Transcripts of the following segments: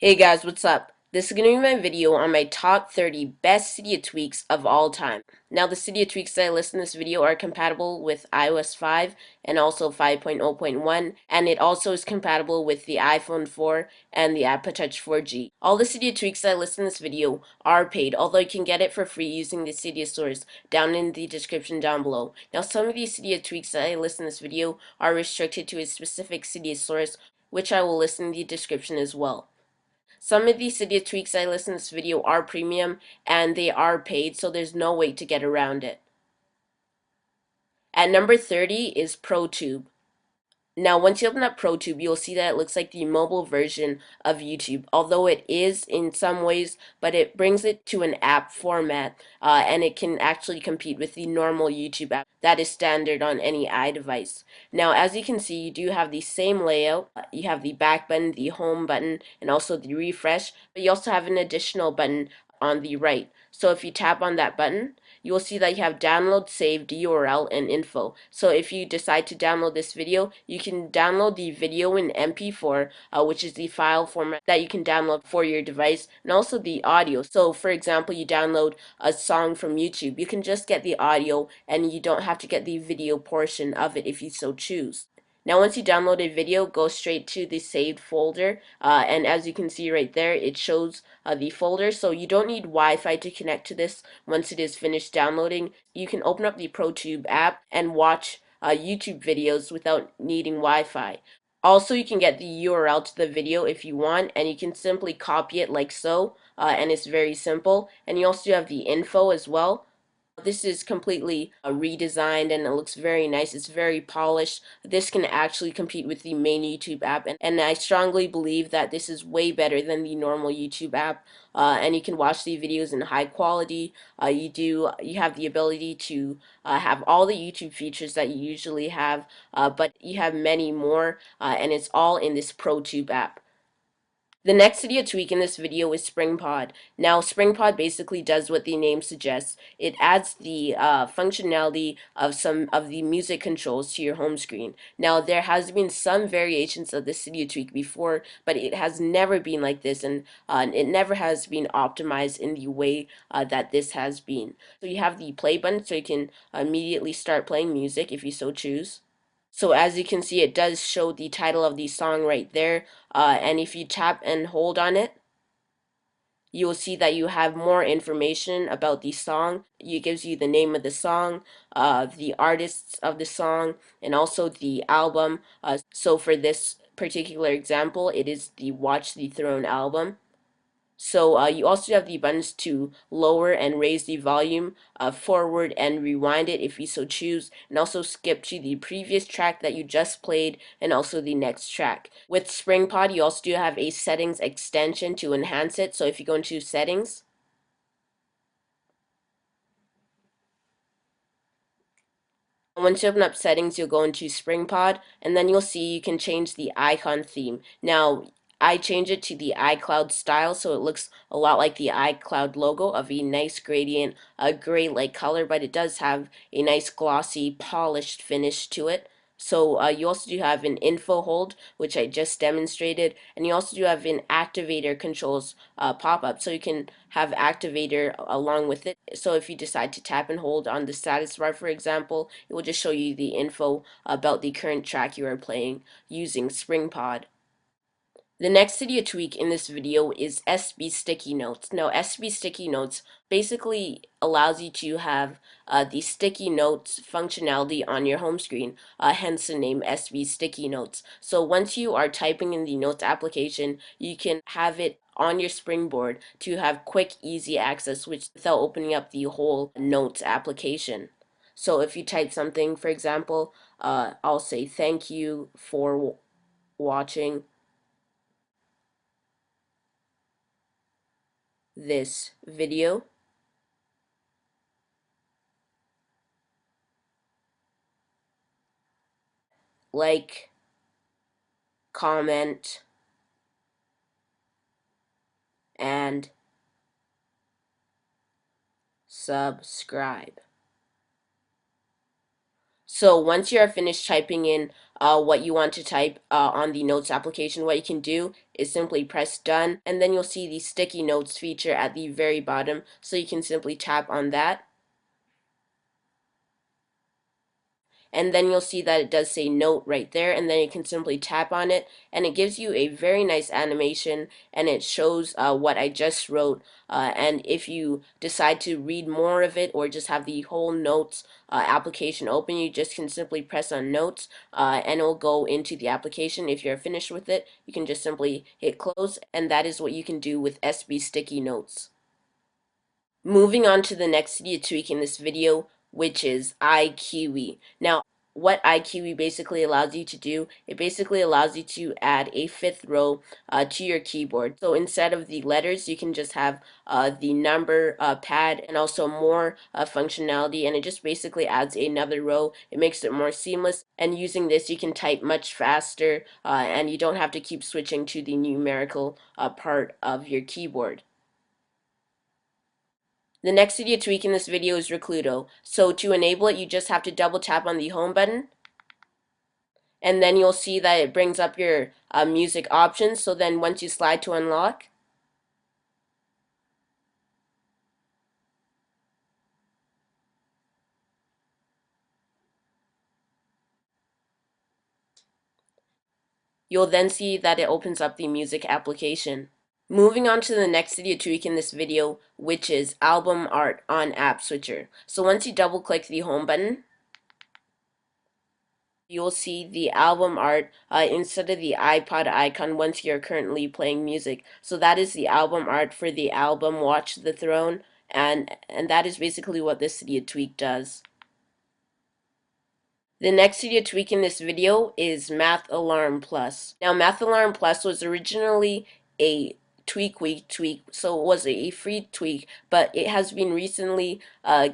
Hey guys, what's up? This is going to be my video on my top 30 best Cydia tweaks of all time. Now the Cydia tweaks that I list in this video are compatible with iOS 5 and also 5.0.1, and it also is compatible with the iPhone 4 and the iPod Touch 4G. All the Cydia tweaks that I list in this video are paid, although you can get it for free using the Cydia stores down in the description down below. Now some of these Cydia tweaks that I list in this video are restricted to a specific Cydia source, which I will list in the description as well. Some of these Cydia tweaks I list in this video are premium and they are paid, so there's no way to get around it. At number 30 is ProTube. Now, once you open up ProTube, you'll see that it looks like the mobile version of YouTube, although it is in some ways, but it brings it to an app format, and it can actually compete with the normal YouTube app that is standard on any iDevice. Now, as you can see, you do have the same layout. You have the back button, the home button, and also the refresh, but you also have an additional button on the right. So if you tap on that button, you will see that you have download, saved, URL, and info. So if you decide to download this video, you can download the video in MP4, which is the file format that you can download for your device, and also the audio. So for example, you download a song from YouTube, you can just get the audio and you don't have to get the video portion of it if you so choose. Now once you download a video, go straight to the saved folder, and as you can see right there, it shows the folder, so you don't need Wi-Fi to connect to this. Once it is finished downloading, you can open up the ProTube app and watch YouTube videos without needing Wi-Fi. Also, you can get the URL to the video if you want, and you can simply copy it like so, and it's very simple. And you also have the info as well. This is completely redesigned and it looks very nice. It's very polished. This can actually compete with the main YouTube app, and I strongly believe that this is way better than the normal YouTube app. And you can watch the videos in high quality. You have the ability to have all the YouTube features that you usually have, but you have many more, and it's all in this ProTube app. The next Cydia tweak in this video is SpringPod. Now, SpringPod basically does what the name suggests. It adds the functionality of some of the music controls to your home screen. Now, there has been some variations of this Cydia tweak before, but it has never been like this, and it never has been optimized in the way that this has been. So you have the play button, so you can immediately start playing music if you so choose. So as you can see, it does show the title of the song right there. And if you tap and hold on it, you will see that you have more information about the song. It gives you the name of the song, the artists of the song, and also the album. So for this particular example, it is the Watch the Throne album. So you also have the buttons to lower and raise the volume, forward and rewind it if you so choose, and also skip to the previous track that you just played and also the next track. With SpringPod, you also do have a settings extension to enhance it. So if you go into settings, once you open up settings, you'll go into SpringPod, and then you'll see you can change the icon theme. Now, I change it to the iCloud style, so it looks a lot like the iCloud logo of a nice gradient, a gray-like color, but it does have a nice glossy, polished finish to it. So you also do have an info hold, which I just demonstrated, and you also do have an activator controls pop-up, so you can have activator along with it. So if you decide to tap and hold on the status bar, for example, it will just show you the info about the current track you are playing using SpringPod. The next Cydia tweak in this video is SB Sticky Notes. Now, SB Sticky Notes basically allows you to have the sticky notes functionality on your home screen, hence the name SB Sticky Notes. So once you are typing in the Notes application, you can have it on your springboard to have quick, easy access without opening up the whole Notes application. So if you type something, for example, I'll say thank you for watching this video. Like, comment, and subscribe. So once you are finished typing in what you want to type on the notes application, what you can do is simply press done, and then you'll see the sticky notes feature at the very bottom, so you can simply tap on that. And then you'll see that it does say note right there, and then you can simply tap on it, and it gives you a very nice animation, and it shows what I just wrote. And if you decide to read more of it or just have the whole notes application open, you just can simply press on notes, and it will go into the application. If you're finished with it, you can just simply hit close, and that is what you can do with SB sticky notes. Moving on to the next Cydia tweak in this video, which is iKiwi. Now, what iKiwi basically allows you to do, it basically allows you to add a fifth row to your keyboard. So instead of the letters, you can just have the number pad and also more functionality, and it just basically adds another row. It makes it more seamless, and using this, you can type much faster, and you don't have to keep switching to the numerical part of your keyboard. The next Cydia tweak in this video is Recludo. So to enable it, you just have to double tap on the home button, and then you'll see that it brings up your music options. So then once you slide to unlock, you'll then see that it opens up the music application. Moving on to the next Cydia tweak in this video, which is album art on App Switcher. So once you double click the home button, you'll see the album art instead of the iPod icon once you're currently playing music. So that is the album art for the album Watch the Throne, and that is basically what this Cydia tweak does. The next Cydia tweak in this video is Math Alarm Plus. Now, Math Alarm Plus was originally a tweak, so it was a free tweak, but it has been recently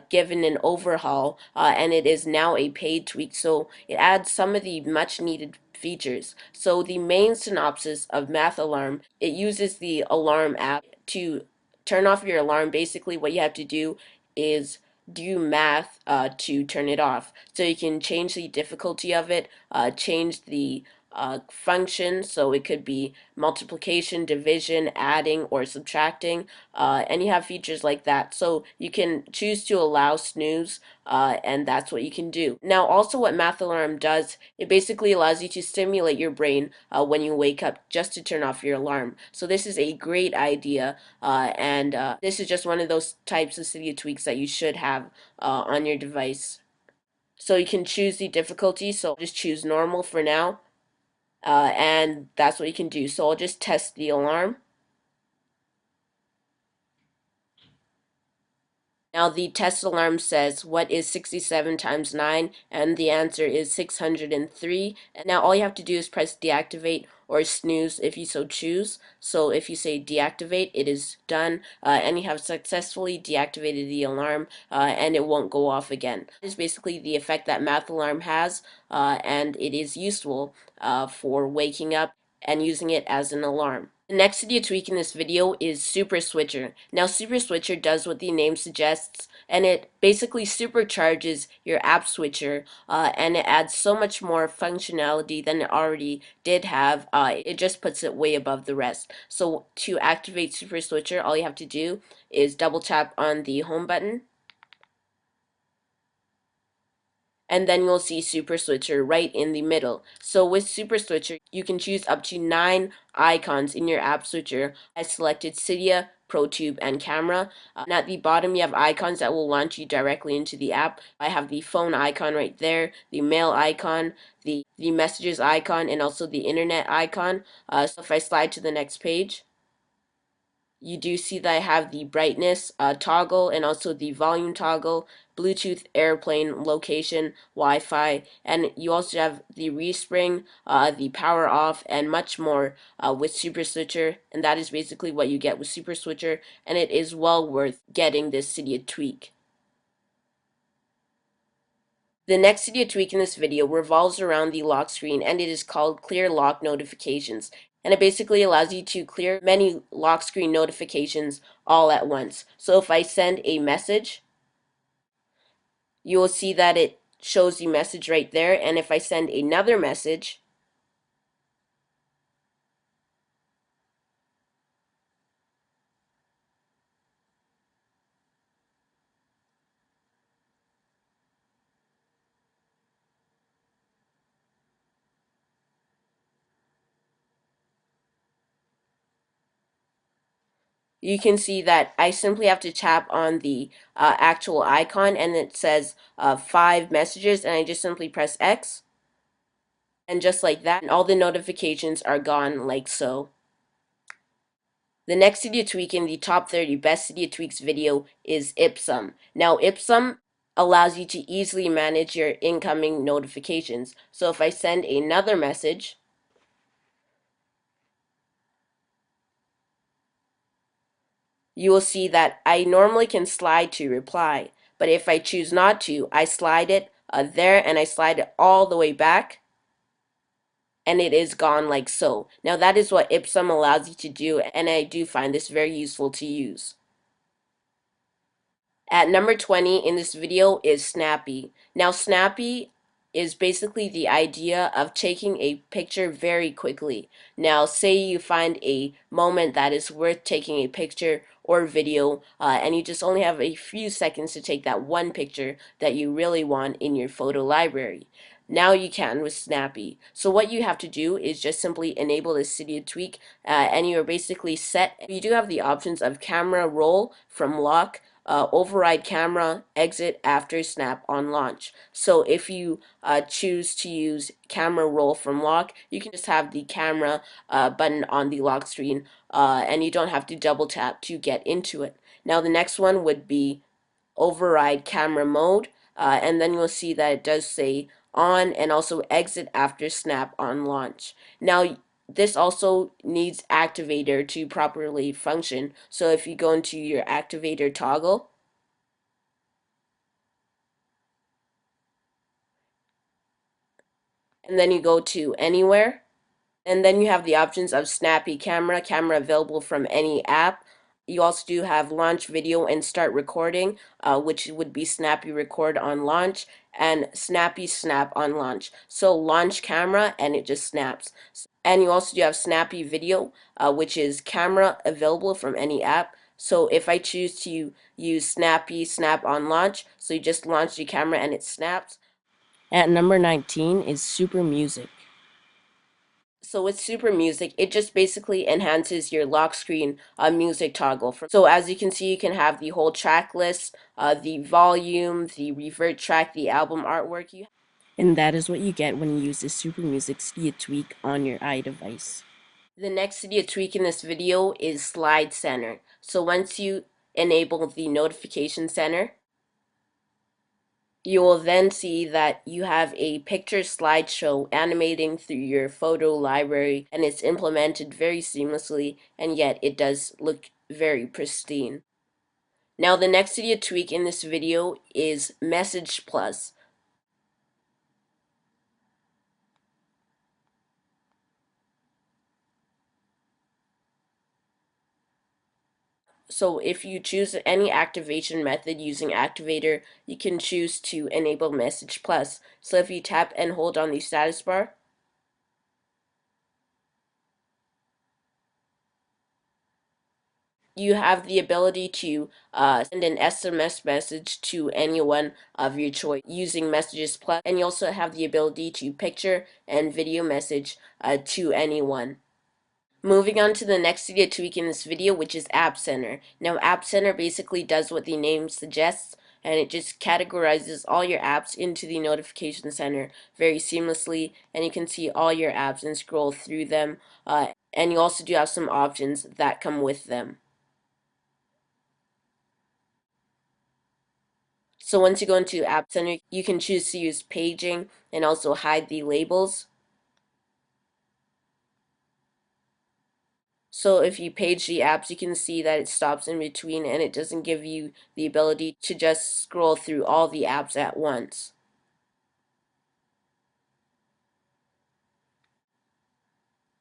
given an overhaul, and it is now a paid tweak, so it adds some of the much needed features. So the main synopsis of Math Alarm, it uses the alarm app to turn off your alarm. Basically, what you have to do is do math to turn it off. So you can change the difficulty of it, change the function, so it could be multiplication, division, adding, or subtracting, and you have features like that. So you can choose to allow snooze, and that's what you can do. Now, also what Math Alarm does, it basically allows you to stimulate your brain when you wake up just to turn off your alarm. So this is a great idea, and this is just one of those types of Cydia tweaks that you should have on your device. So you can choose the difficulty, so just choose normal for now, and that's what you can do. So I'll just test the alarm. Now the test alarm says, what is 67 times 9? And the answer is 603. And now all you have to do is press deactivate or snooze if you so choose. So if you say deactivate, it is done, and you have successfully deactivated the alarm, and it won't go off again. That is basically the effect that Math Alarm has, and it is useful for waking up and using it as an alarm. The next Cydia tweak in this video is Super Switcher. Now, Super Switcher does what the name suggests, and it basically supercharges your app switcher, and it adds so much more functionality than it already did have. It just puts it way above the rest. So to activate Super Switcher, all you have to do is double tap on the home button, and then you'll see Super Switcher right in the middle. So with Super Switcher, you can choose up to 9 icons in your app switcher. I selected Cydia, ProTube, and Camera. And at the bottom, you have icons that will launch you directly into the app. I have the phone icon right there, the mail icon, the messages icon, and also the internet icon. So if I slide to the next page, you do see that I have the brightness toggle and also the volume toggle, Bluetooth, airplane, location, Wi-Fi, and you also have the respring, the power off, and much more with Super Switcher, and that is basically what you get with Super Switcher, and it is well worth getting this Cydia tweak. The next Cydia tweak in this video revolves around the lock screen, and it is called Clear Lock Notifications. And it basically allows you to clear many lock screen notifications all at once. So if I send a message, you will see that it shows the message right there. And if I send another message, you can see that I simply have to tap on the actual icon and it says 5 messages, and I just simply press X, and just like that, all the notifications are gone like so. The next Cydia tweak in the top 30 best Cydia tweaks video is Ipsum. Now Ipsum allows you to easily manage your incoming notifications. So if I send another message, you will see that I normally can slide to reply, but if I choose not to, I slide it there and I slide it all the way back, and it is gone like so. Now that is what Ipsum allows you to do, and I do find this very useful to use. At number 20 in this video is Snappy. Now Snappy is basically the idea of taking a picture very quickly. Now say you find a moment that is worth taking a picture or video, and you just only have a few seconds to take that one picture that you really want in your photo library. Now you can with Snappy. So what you have to do is just simply enable the Cydia tweak, and you are basically set. You do have the options of camera roll from lock, override camera, exit after snap on launch. So if you choose to use camera roll from lock, you can just have the camera button on the lock screen, and you don't have to double tap to get into it. Now the next one would be override camera mode, and then you'll see that it does say on and also exit after snap on launch. Now this also needs activator to properly function. So if you go into your activator toggle, and then you go to anywhere, and then you have the options of snappy camera, camera available from any app. You also do have launch video and start recording, which would be snappy record on launch and snappy snap on launch. So launch camera and it just snaps. And you also do have snappy video, which is camera available from any app. So if I choose to use snappy snap on launch, so you just launch the camera and it snaps. At number 19 is Super Music. So with Super Music, it just basically enhances your lock screen music toggle. So as you can see, you can have the whole track list, the volume, the revert track, the album artwork. And that is what you get when you use the Super Music Cydia tweak on your iDevice. The next Cydia tweak in this video is Slide Center. So once you enable the notification center, you will then see that you have a picture slideshow animating through your photo library, and it's implemented very seamlessly, and yet it does look very pristine. Now the next Cydia tweak in this video is Message Plus. So if you choose any activation method using Activator, you can choose to enable Message Plus. So if you tap and hold on the status bar, you have the ability to send an SMS message to anyone of your choice using Messages Plus, and you also have the ability to picture and video message to anyone. Moving on to the next Cydia tweak in this video, which is App Center. Now App Center basically does what the name suggests, and it just categorizes all your apps into the notification center very seamlessly, and you can see all your apps and scroll through them, and you also do have some options that come with them. So once you go into App Center, you can choose to use paging and also hide the labels. So if you page the apps, you can see that it stops in between and it doesn't give you the ability to just scroll through all the apps at once.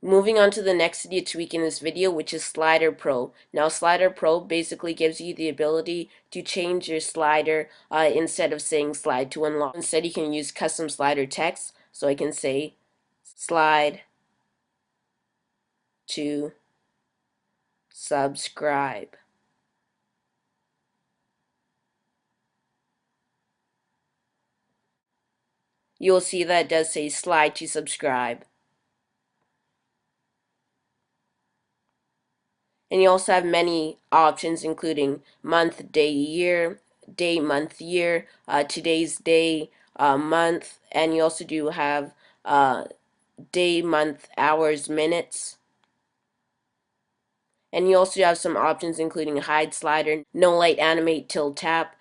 Moving on to the next Cydia tweak in this video, which is Slider Pro. Now, Slider Pro basically gives you the ability to change your slider instead of saying slide to unlock. Instead, you can use custom slider text. So I can say slide to subscribe. You'll see that it does say slide to subscribe. And you also have many options, including month, day, month, year, today's day, month, and you also do have day, month, hours, minutes. And you also have some options, including hide slider, no light animate till tap,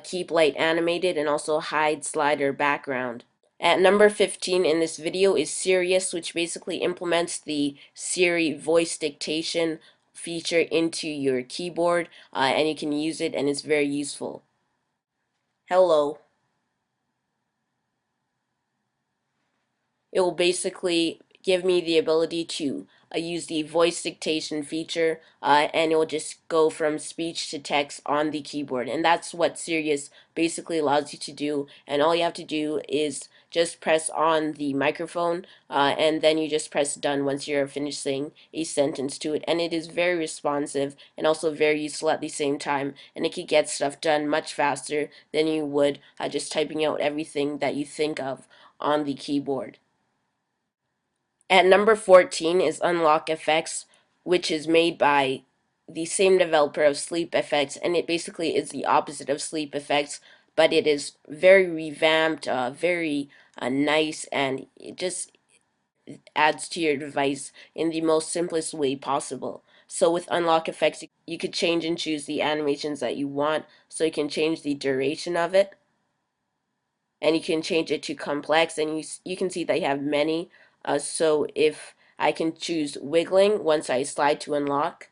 keep light animated, and also hide slider background. At number 15 in this video is Sirius, which basically implements the Siri voice dictation feature into your keyboard, and you can use it, and it's very useful. Hello. It will basically give me the ability to use the voice dictation feature, and it will just go from speech to text on the keyboard. And that's what Sirius basically allows you to do. And all you have to do is just press on the microphone, and then you just press done once you're finished saying a sentence to it. And it is very responsive and also very useful at the same time. And it can get stuff done much faster than you would just typing out everything that you think of on the keyboard. At number 14 is Unlock Effects, which is made by the same developer of Sleep Effects, and it basically is the opposite of Sleep Effects, but it is very revamped, very nice, and it just adds to your device in the most simplest way possible. So with Unlock Effects, you could change and choose the animations that you want, so you can change the duration of it, and you can change it to complex, and you can see they have many. So if I can choose wiggling once I slide to unlock,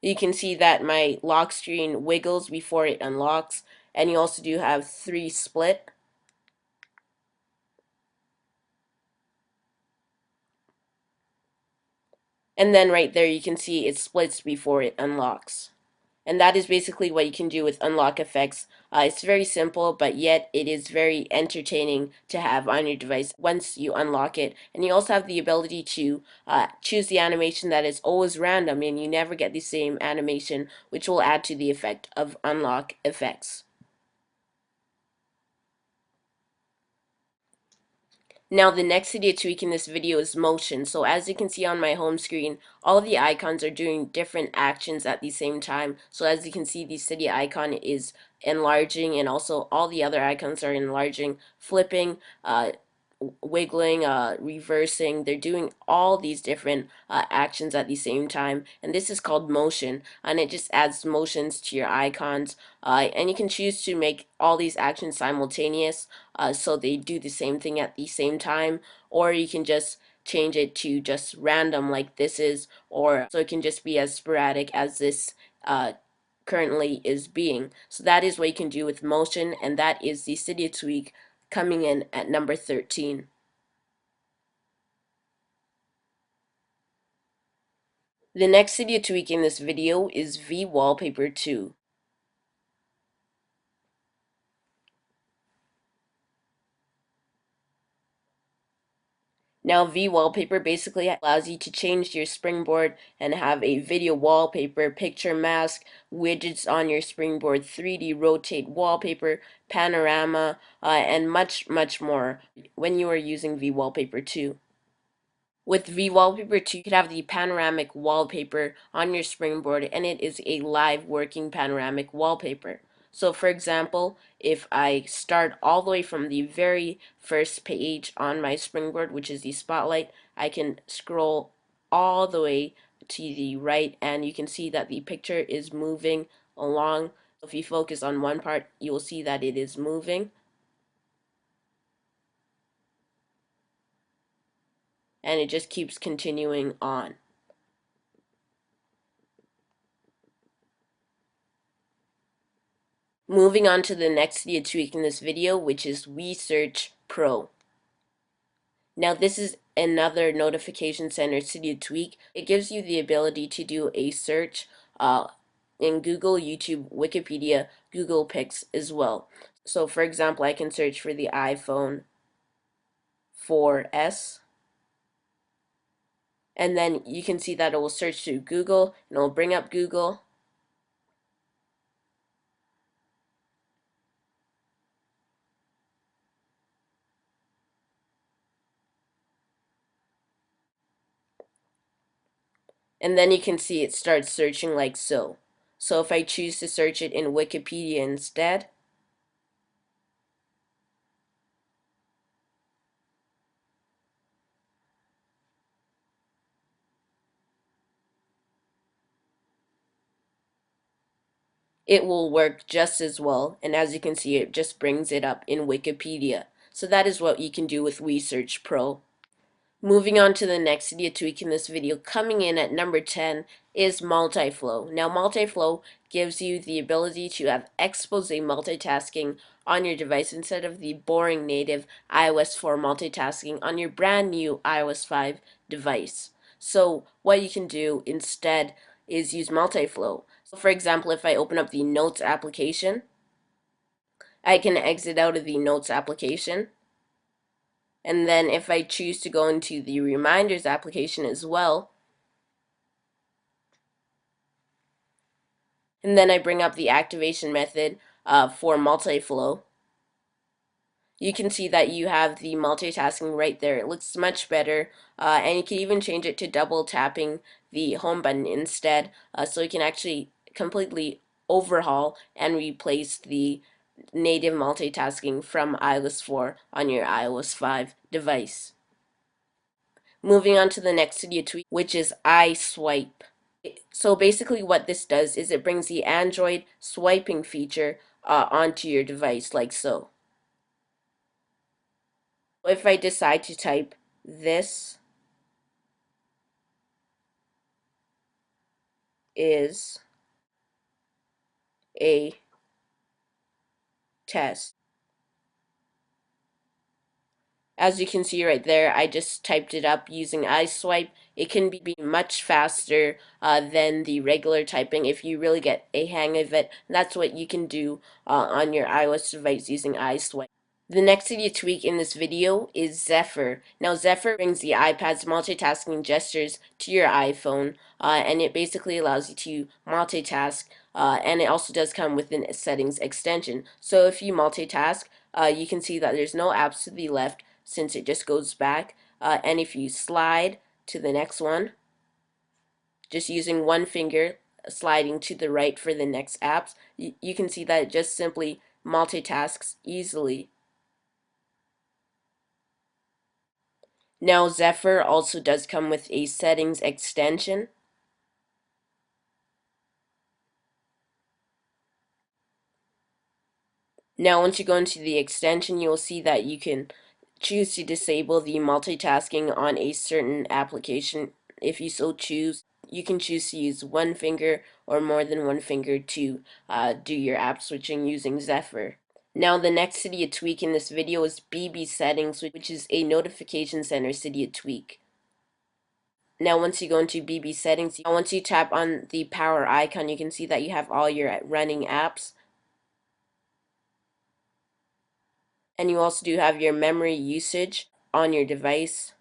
you can see that my lock screen wiggles before it unlocks, and you also do have 3 split, and then right there you can see it splits before it unlocks. And that is basically what you can do with unlock effects. It's very simple, but yet it is very entertaining to have on your device once you unlock it. And you also have the ability to choose the animation that is always random, and you never get the same animation, which will add to the effect of unlock effects. Now the next Cydia tweak in this video is motion. So as you can see on my home screen, all of the icons are doing different actions at the same time. So as you can see, the Cydia icon is enlarging, and also all the other icons are enlarging, flipping, wiggling, reversing. They're doing all these different actions at the same time, and this is called motion, and it just adds motions to your icons, and you can choose to make all these actions simultaneous, so they do the same thing at the same time, or you can just change it to just random like this is, or so it can just be as sporadic as this currently is being. So that is what you can do with motion, and that is the Cydia tweak coming in at number 13. The next Cydia tweak in this video is V-Wallpaper 2. Now V-Wallpaper basically allows you to change your springboard and have a video wallpaper, picture mask, widgets on your springboard, 3D rotate wallpaper, panorama, and much, much more when you are using V-Wallpaper 2. With V-Wallpaper 2, you could have the panoramic wallpaper on your springboard, and it is a live working panoramic wallpaper. So for example, if I start all the way from the very first page on my springboard, which is the spotlight, I can scroll all the way to the right, and you can see that the picture is moving along. If you focus on one part, you will see that it is moving, and it just keeps continuing on. Moving on to the next Cydia tweak in this video, which is Search Pro. Now this is another notification center Cydia tweak. It gives you the ability to do a search in Google, YouTube, Wikipedia, Google Pics as well. So for example, I can search for the iPhone 4S, and then you can see that it will search through Google and it will bring up Google. And then you can see it starts searching like so. So if I choose to search it in Wikipedia instead, it will work just as well. And as you can see, it just brings it up in Wikipedia. So that is what you can do with Search Pro. Moving on to the next Cydia tweak in this video, coming in at number 10 is multi-flow. Now multi-flow gives you the ability to have expose multitasking on your device instead of the boring native iOS 4 multitasking on your brand new iOS 5 device. So what you can do instead is use multi-flow. So for example, if I open up the Notes application, I can exit out of the Notes application. And then if I choose to go into the Reminders application as well, and then I bring up the activation method for multi-flow, you can see that you have the multitasking right there. It looks much better, and you can even change it to double tapping the home button instead, so you can actually completely overhaul and replace the native multitasking from iOS 4 on your iOS 5 device. Moving on to the next Cydia tweak, which is iSwipe. So basically what this does is it brings the Android swiping feature onto your device like so. If I decide to type "this is a test," as you can see right there, I just typed it up using iSwipe. It can be much faster than the regular typing if you really get a hang of it. And that's what you can do on your iOS device using iSwipe. The next Cydia tweak in this video is Zephyr. Now Zephyr brings the iPad's multitasking gestures to your iPhone, and it basically allows you to multitask, and it also does come with a settings extension. So if you multitask, you can see that there's no apps to the left since it just goes back, and if you slide to the next one, just using one finger, sliding to the right for the next apps, you can see that it just simply multitasks easily. Now Zephyr also does come with a settings extension. Now once you go into the extension, you'll see that you can choose to disable the multitasking on a certain application if you so choose. You can choose to use one finger or more than one finger to do your app switching using Zephyr. Now the next Cydia tweak in this video is BB settings, which is a notification center Cydia tweak. Now once you go into BB settings, once you tap on the power icon, you can see that you have all your running apps. And you also do have your memory usage on your device.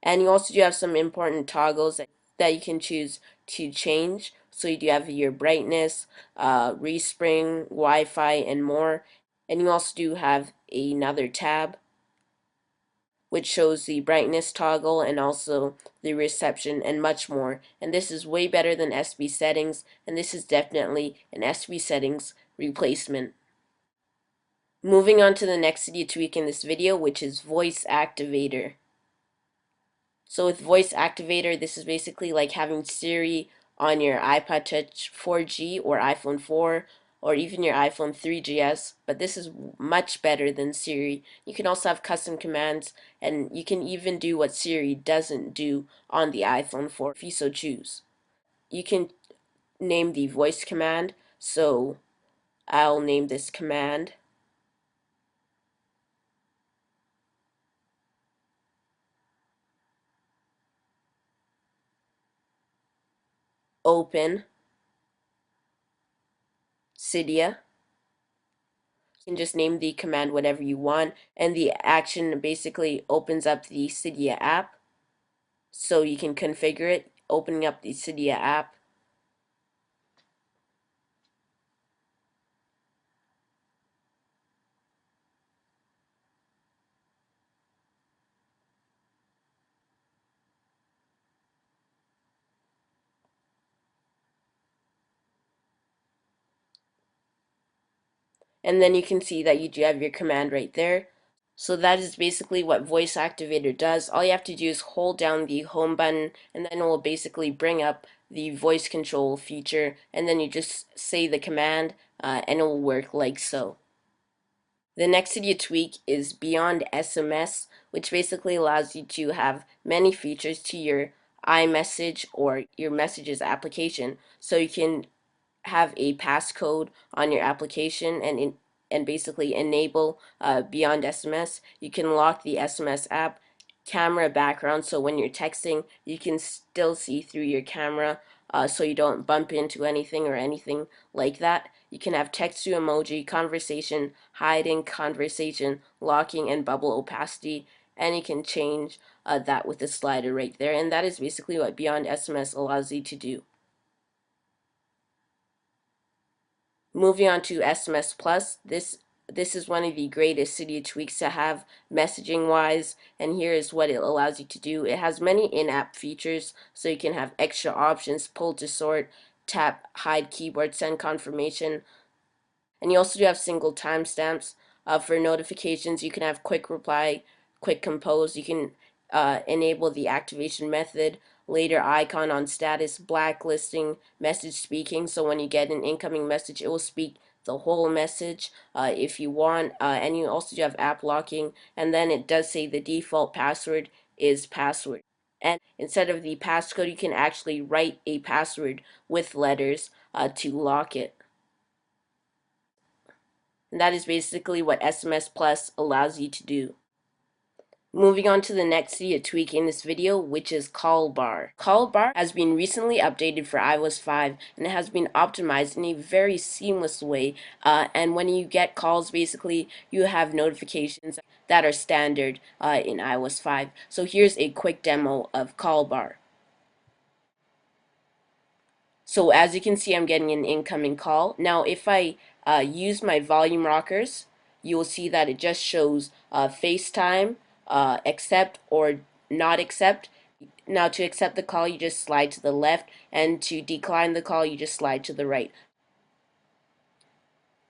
And you also do have some important toggles that you can choose to change. So you do have your brightness, respring, Wi-Fi, and more. And you also do have another tab which shows the brightness toggle and also the reception and much more. And this is way better than SB settings, and this is definitely an SB settings replacement. Moving on to the next Cydia tweak in this video, which is voice activator. So with voice activator, this is basically like having Siri on your iPod Touch 4G or iPhone 4 or even your iPhone 3GS, but this is much better than Siri. You can also have custom commands, and you can even do what Siri doesn't do on the iPhone 4 if you so choose. You can name the voice command, so I'll name this command. Open Cydia. You can just name the command whatever you want, and the action basically opens up the Cydia app. So you can configure it, opening up the Cydia app. And then you can see that you do have your command right there. So that is basically what voice activator does. All you have to do is hold down the home button, and then it will basically bring up the voice control feature, and then you just say the command, and it will work like so. The next Cydia tweak is Beyond SMS, which basically allows you to have many features to your iMessage or your messages application. So you can have a passcode on your application and basically enable Beyond SMS. You can lock the SMS app, camera background, so when you're texting, you can still see through your camera, so you don't bump into anything or anything like that. You can have text to emoji, conversation, hiding, conversation, locking, and bubble opacity, and you can change that with the slider right there. And that is basically what Beyond SMS allows you to do. Moving on to SMS Plus, this is one of the greatest Cydia tweaks to have messaging wise, and here is what it allows you to do. It has many in-app features, so you can have extra options: pull to sort, tap, hide keyboard, send confirmation, and you also do have single timestamps. For notifications, you can have quick reply, quick compose. You can enable the activation method, later icon on status, blacklisting, message speaking. So when you get an incoming message, it will speak the whole message if you want. And you also do have app locking. And then it does say the default password is password. And instead of the passcode, you can actually write a password with letters to lock it. And that is basically what SMS Plus allows you to do. Moving on to the next Cydia tweak in this video, which is Call Bar. Call Bar has been recently updated for iOS 5, and it has been optimized in a very seamless way. And when you get calls, basically, you have notifications that are standard in iOS 5. So here's a quick demo of Call Bar. So as you can see, I'm getting an incoming call. Now, if I use my volume rockers, you will see that it just shows FaceTime, accept or not accept. Now, to accept the call, you just slide to the left, and to decline the call, you just slide to the right.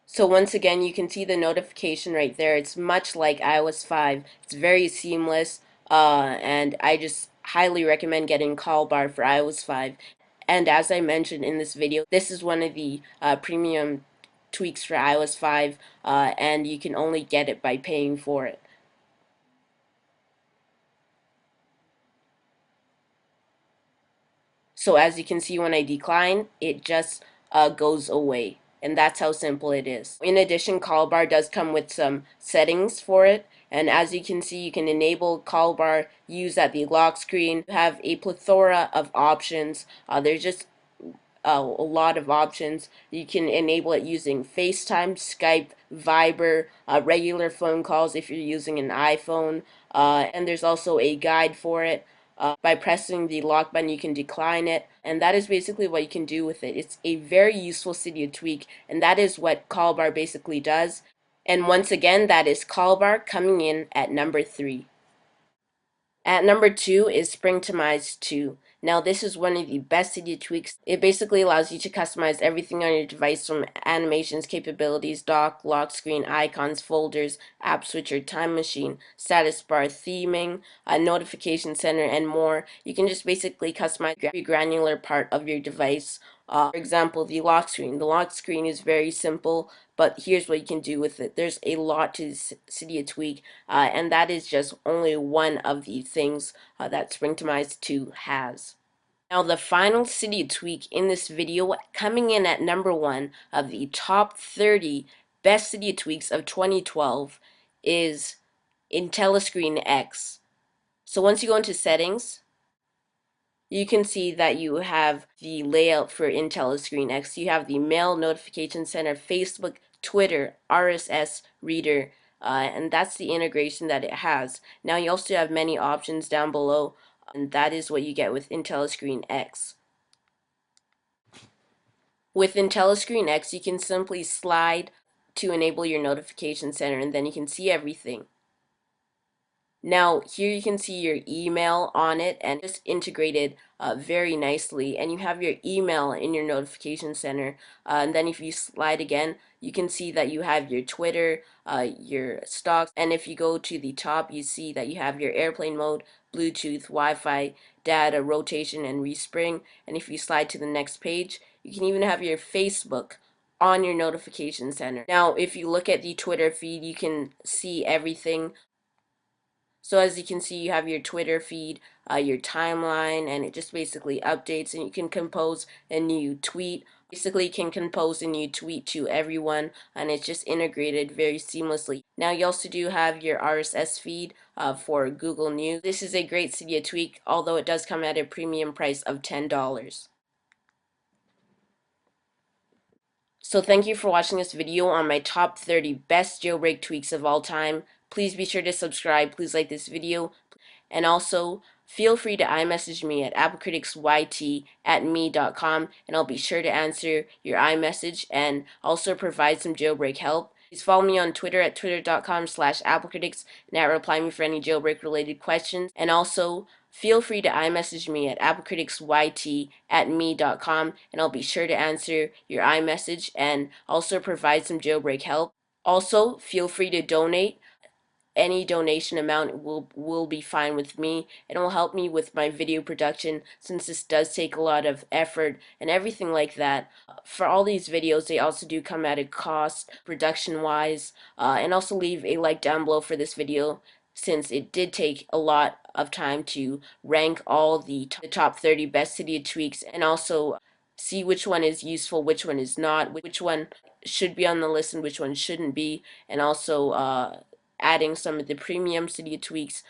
So once again, you can see the notification right there. It's much like iOS 5. It's very seamless, and I just highly recommend getting Call Bar for iOS 5. And as I mentioned in this video, this is one of the premium tweaks for iOS 5, and you can only get it by paying for it. So as you can see, when I decline, it just goes away. And that's how simple it is. In addition, Call Bar does come with some settings for it. And as you can see, you can enable Call Bar, use at the lock screen, have a plethora of options. There's just a lot of options. You can enable it using FaceTime, Skype, Viber, regular phone calls if you're using an iPhone, and there's also a guide for it. By pressing the lock button, you can decline it, and that is basically what you can do with it. It's a very useful Cydia tweak, and that is what Call Bar basically does. And once again, that is Call Bar coming in at number 3. At number 2 is Springtomize 2. Now this is one of the best Cydia tweaks. It basically allows you to customize everything on your device, from animations, capabilities, dock, lock screen, icons, folders, app switcher, time machine, status bar, theming, a notification center, and more. You can just basically customize every granular part of your device. For example, the lock screen. The lock screen is very simple, but here's what you can do with it. There's a lot to Cydia tweak, and that is just only one of the things that Springtomize 2 has. Now the final Cydia tweak in this video, coming in at number 1 of the top 30 best Cydia tweaks of 2012, is IntelliScreen X. So once you go into settings, you can see that you have the layout for IntelliScreen X. You have the Mail Notification Center, Facebook, Twitter, RSS Reader, and that's the integration that it has. Now you also have many options down below, and that is what you get with IntelliScreen X. With IntelliScreen X, you can simply slide to enable your notification center, and then you can see everything. Now here you can see your email on it, and it's integrated very nicely, and you have your email in your notification center, and then if you slide again, you can see that you have your Twitter, your stocks, and if you go to the top, you see that you have your airplane mode, Bluetooth, Wi-Fi, data, rotation, and respring. And if you slide to the next page, you can even have your Facebook on your notification center. Now if you look at the Twitter feed, you can see everything. So as you can see, you have your Twitter feed, your timeline, and it just basically updates, and you can compose a new tweet. Basically, you can compose a new tweet to everyone, and it's just integrated very seamlessly. Now, you also do have your RSS feed for Google News. This is a great Cydia tweak, although it does come at a premium price of $10. So thank you for watching this video on my top 30 best jailbreak tweaks of all time. Please be sure to subscribe. Please like this video. And also, feel free to iMessage me at applecriticsyt@me.com, and I'll be sure to answer your iMessage and also provide some jailbreak help. Please follow me on Twitter at twitter.com/applecritics and reply me for any jailbreak related questions. And also, feel free to iMessage me at applecriticsyt@me.com, and I'll be sure to answer your iMessage and also provide some jailbreak help. Also, feel free to donate. Any donation amount will be fine with me, and it will help me with my video production, since this does take a lot of effort and everything like that. For all these videos, they also do come at a cost production wise, and also leave a like down below for this video, since it did take a lot of time to rank all the top 30 best Cydia tweaks, and also see which one is useful, which one is not, which one should be on the list and which one shouldn't be, and also adding some of the premium Cydia tweaks.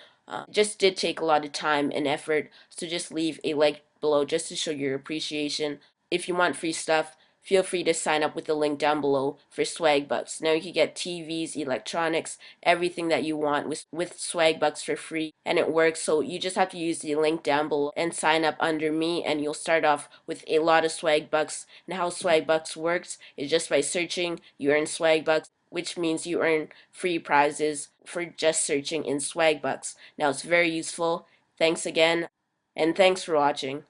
Just did take a lot of time and effort, so just leave a like below just to show your appreciation. If you want free stuff, feel free to sign up with the link down below for swag bucks. Now you can get TVs, electronics, everything that you want with swag bucks for free, and it works. So you just have to use the link down below and sign up under me, and you'll start off with a lot of swag bucks. And how swag bucks works is just by searching, you earn swag bucks, which means you earn free prizes for just searching in swag bucks. Now it's very useful. Thanks again, and thanks for watching.